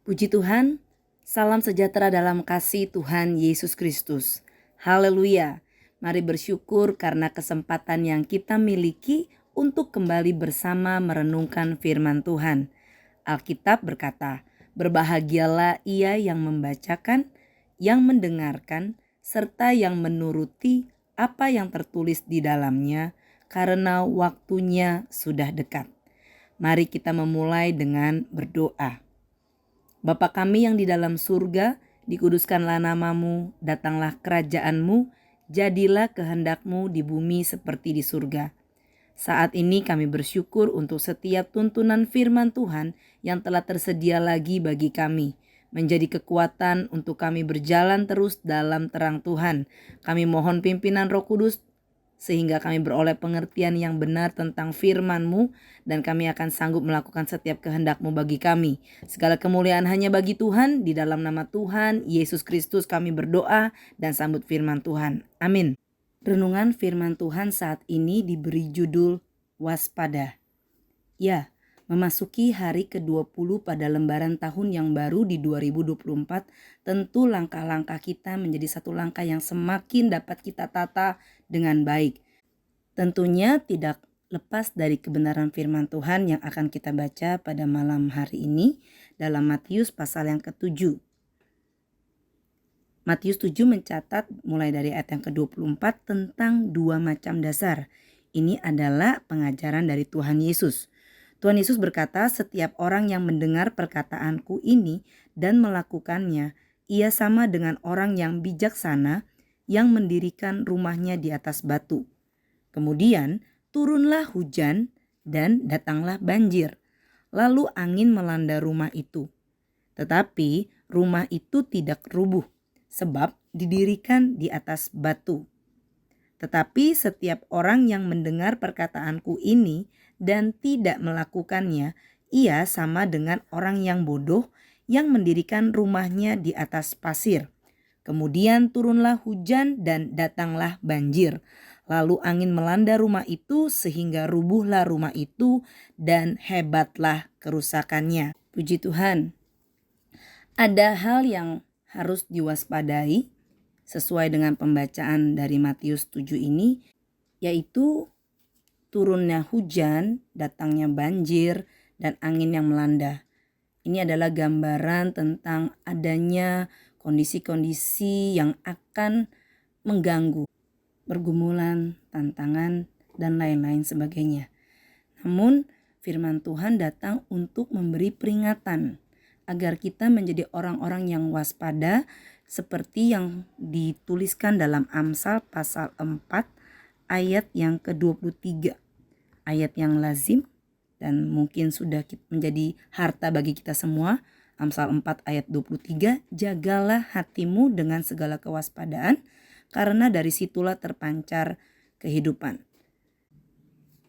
Puji Tuhan, salam sejahtera dalam kasih Tuhan Yesus Kristus. Haleluya, mari bersyukur karena kesempatan yang kita miliki untuk kembali bersama merenungkan firman Tuhan. Alkitab berkata, berbahagialah ia yang membacakan, yang mendengarkan, serta yang menuruti apa yang tertulis di dalamnya, karena waktunya sudah dekat. Mari kita memulai dengan berdoa. Bapa kami yang di dalam surga, dikuduskanlah namamu, datanglah kerajaanmu, jadilah kehendakmu di bumi seperti di surga. Saat ini kami bersyukur untuk setiap tuntunan firman Tuhan yang telah tersedia lagi bagi kami, menjadi kekuatan untuk kami berjalan terus dalam terang Tuhan. Kami mohon pimpinan Roh Kudus sehingga kami beroleh pengertian yang benar tentang firman-Mu dan kami akan sanggup melakukan setiap kehendak-Mu bagi kami. Segala kemuliaan hanya bagi Tuhan, di dalam nama Tuhan Yesus Kristus kami berdoa dan sambut firman Tuhan. Amin. Renungan firman Tuhan saat ini diberi judul Waspada. Ya, memasuki hari ke-20 pada lembaran tahun yang baru di 2024, tentu langkah-langkah kita menjadi satu langkah yang semakin dapat kita tata dengan baik. Tentunya tidak lepas dari kebenaran firman Tuhan yang akan kita baca pada malam hari ini dalam Matius pasal yang ke-7. Matius 7 mencatat mulai dari ayat yang ke-24 tentang dua macam dasar. Ini adalah pengajaran dari Tuhan Yesus. Tuhan Yesus berkata, setiap orang yang mendengar perkataanku ini dan melakukannya, ia sama dengan orang yang bijaksana yang mendirikan rumahnya di atas batu. Kemudian turunlah hujan dan datanglah banjir. Lalu angin melanda rumah itu. Tetapi rumah itu tidak rubuh, sebab didirikan di atas batu. Tetapi setiap orang yang mendengar perkataanku ini dan tidak melakukannya, ia sama dengan orang yang bodoh yang mendirikan rumahnya di atas pasir. Kemudian turunlah hujan dan datanglah banjir. Lalu angin melanda rumah itu sehingga rubuhlah rumah itu dan hebatlah kerusakannya. Puji Tuhan. Ada hal yang harus diwaspadai sesuai dengan pembacaan dari Matius 7 ini, yaitu turunnya hujan, datangnya banjir, dan angin yang melanda. Ini adalah gambaran tentang adanya kondisi-kondisi yang akan mengganggu pergumulan, tantangan, dan lain-lain sebagainya. Namun firman Tuhan datang untuk memberi peringatan agar kita menjadi orang-orang yang waspada seperti yang dituliskan dalam Amsal pasal 4 ayat yang ke-23. Ayat yang lazim dan mungkin sudah menjadi harta bagi kita semua. Amsal 4 ayat 23, jagalah hatimu dengan segala kewaspadaan, karena dari situlah terpancar kehidupan.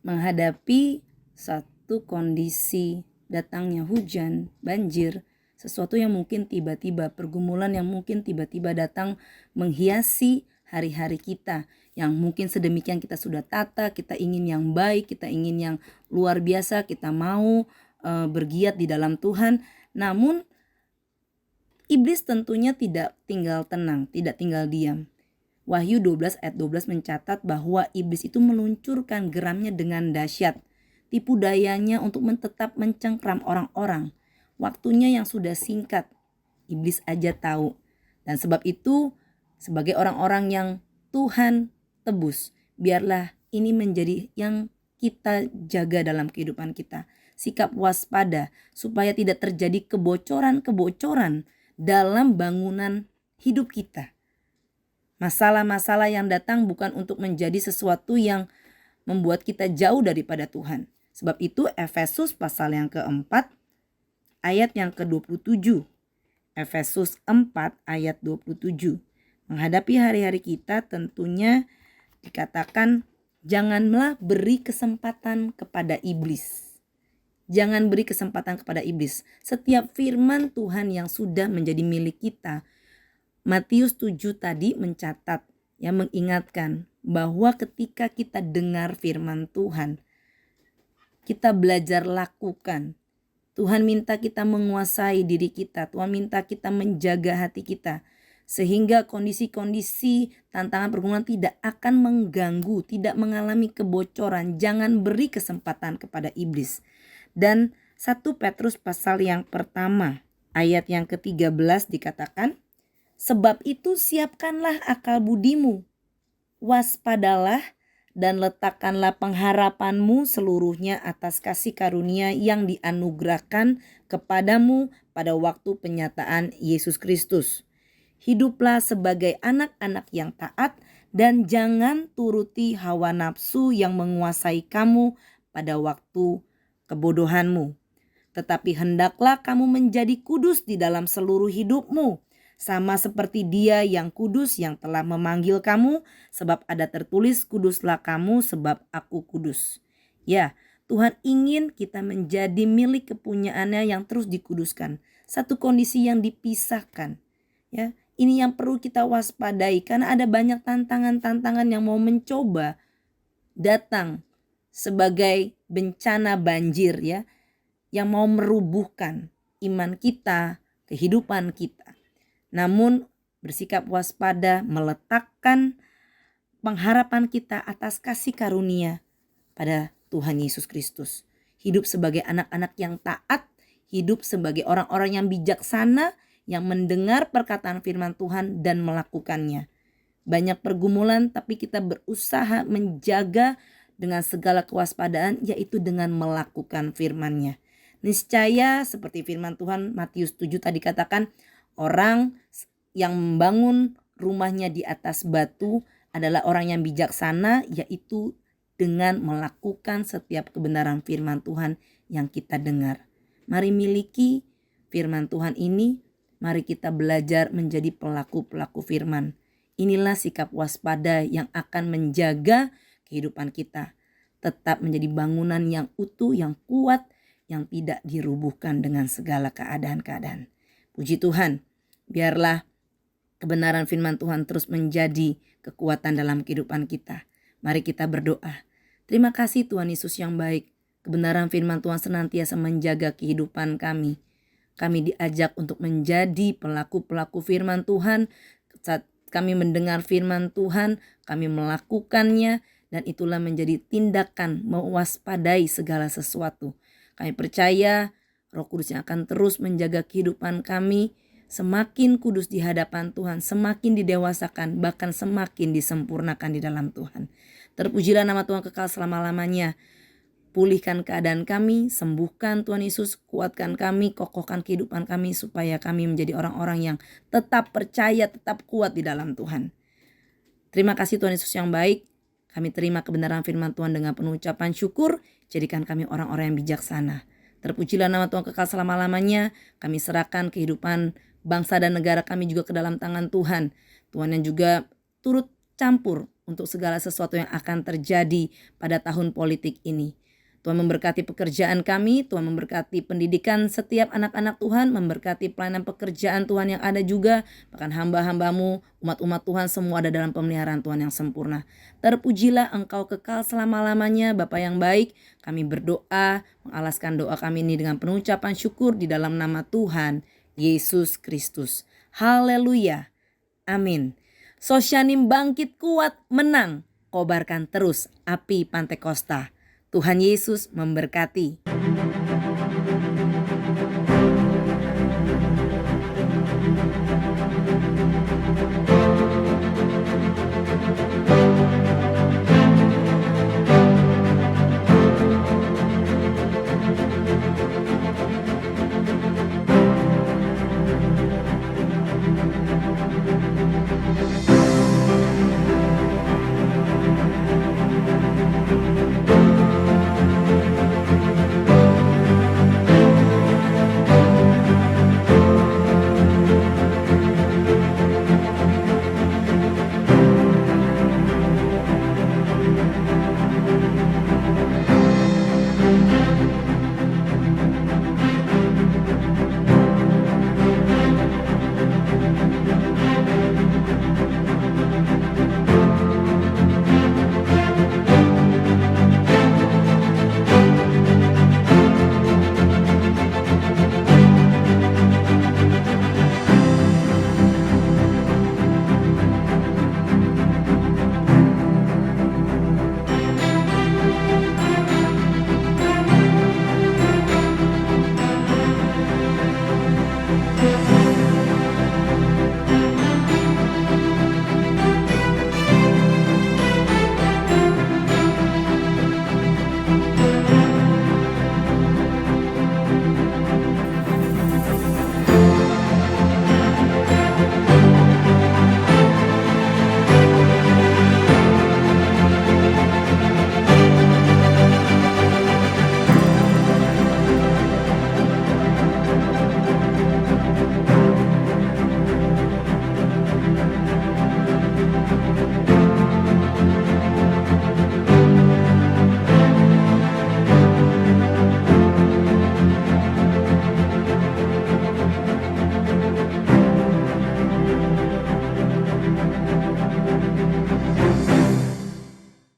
Menghadapi satu kondisi datangnya hujan, banjir, sesuatu yang mungkin tiba-tiba, pergumulan yang mungkin tiba-tiba datang menghiasi hari-hari kita, yang mungkin sedemikian kita sudah tata, kita ingin yang baik, kita ingin yang luar biasa, kita mau bergiat di dalam Tuhan. Namun iblis tentunya tidak tinggal tenang, tidak tinggal diam. Wahyu 12 ayat 12 mencatat bahwa iblis itu meluncurkan geramnya dengan dahsyat. Tipu dayanya untuk tetap mencengkram orang-orang. Waktunya yang sudah singkat, iblis aja tahu. Dan sebab itu, sebagai orang-orang yang Tuhan tebus, biarlah ini menjadi yang kita jaga dalam kehidupan kita. Sikap waspada supaya tidak terjadi kebocoran-kebocoran dalam bangunan hidup kita. Masalah-masalah yang datang bukan untuk menjadi sesuatu yang membuat kita jauh daripada Tuhan. Sebab itu Efesus pasal yang keempat ayat yang ke-27. Efesus 4 ayat 27. Menghadapi hari-hari kita tentunya dikatakan janganlah beri kesempatan kepada iblis. Jangan beri kesempatan kepada iblis. Setiap firman Tuhan yang sudah menjadi milik kita, Matius 7 tadi mencatat, yang mengingatkan bahwa ketika kita dengar firman Tuhan, kita belajar lakukan. Tuhan minta kita menguasai diri kita. Tuhan minta kita menjaga hati kita. Sehingga kondisi-kondisi tantangan pergumulan tidak akan mengganggu, tidak mengalami kebocoran. Jangan beri kesempatan kepada iblis. Dan 1 Petrus pasal yang pertama ayat yang ke-13 dikatakan, sebab itu siapkanlah akal budimu, waspadalah dan letakkanlah pengharapanmu seluruhnya atas kasih karunia yang dianugerahkan kepadamu pada waktu penyataan Yesus Kristus. Hiduplah sebagai anak-anak yang taat dan jangan turuti hawa nafsu yang menguasai kamu pada waktu kebodohanmu. Tetapi hendaklah kamu menjadi kudus di dalam seluruh hidupmu, sama seperti Dia yang kudus yang telah memanggil kamu, sebab ada tertulis, kuduslah kamu sebab aku kudus. Ya, Tuhan ingin kita menjadi milik kepunyaannya yang terus dikuduskan. Satu kondisi yang dipisahkan. Ya, ini yang perlu kita waspadai karena ada banyak tantangan-tantangan yang mau mencoba datang sebagai bencana banjir ya, yang mau merubuhkan iman kita, kehidupan kita. Namun bersikap waspada, meletakkan pengharapan kita atas kasih karunia pada Tuhan Yesus Kristus. Hidup sebagai anak-anak yang taat, hidup sebagai orang-orang yang bijaksana, yang mendengar perkataan firman Tuhan dan melakukannya. Banyak pergumulan tapi kita berusaha menjaga dengan segala kewaspadaan, yaitu dengan melakukan firman-Nya. Niscaya seperti firman Tuhan Matius 7 tadi katakan, orang yang membangun rumahnya di atas batu adalah orang yang bijaksana, yaitu dengan melakukan setiap kebenaran firman Tuhan yang kita dengar. Mari miliki firman Tuhan ini, mari kita belajar menjadi pelaku-pelaku firman. Inilah sikap waspada yang akan menjaga kehidupan kita tetap menjadi bangunan yang utuh, yang kuat, yang tidak dirubuhkan dengan segala keadaan-keadaan. Puji Tuhan, biarlah kebenaran firman Tuhan terus menjadi kekuatan dalam kehidupan kita. Mari kita berdoa. Terima kasih Tuhan Yesus yang baik. Kebenaran firman Tuhan senantiasa menjaga kehidupan kami. Kami diajak untuk menjadi pelaku-pelaku firman Tuhan. Saat kami mendengar firman Tuhan, kami melakukannya, dan itulah menjadi tindakan mewaspadai segala sesuatu. Kami percaya Roh Kudus yang akan terus menjaga kehidupan kami, semakin kudus di hadapan Tuhan, semakin didewasakan, bahkan semakin disempurnakan di dalam Tuhan. Terpujilah nama Tuhan kekal selama-lamanya. Pulihkan keadaan kami, sembuhkan Tuhan Yesus, kuatkan kami, kokohkan kehidupan kami supaya kami menjadi orang-orang yang tetap percaya, tetap kuat di dalam Tuhan. Terima kasih Tuhan Yesus yang baik. Kami terima kebenaran firman Tuhan dengan penuh ucapan syukur. Jadikan kami orang-orang yang bijaksana. Terpujilah nama Tuhan kekal selama-lamanya. Kami serahkan kehidupan bangsa dan negara kami juga ke dalam tangan Tuhan. Tuhan yang juga turut campur untuk segala sesuatu yang akan terjadi pada tahun politik ini. Tuhan memberkati pekerjaan kami, Tuhan memberkati pendidikan setiap anak-anak Tuhan, memberkati pelayanan pekerjaan Tuhan yang ada juga, bahkan hamba-hambamu, umat-umat Tuhan semua ada dalam pemeliharaan Tuhan yang sempurna. Terpujilah Engkau kekal selama-lamanya, Bapa yang baik. Kami berdoa, mengalaskan doa kami ini dengan penuh ucapan syukur di dalam nama Tuhan Yesus Kristus. Haleluya. Amin. Sosyanim bangkit kuat, menang. Kobarkan terus api Pantekosta. Tuhan Yesus memberkati.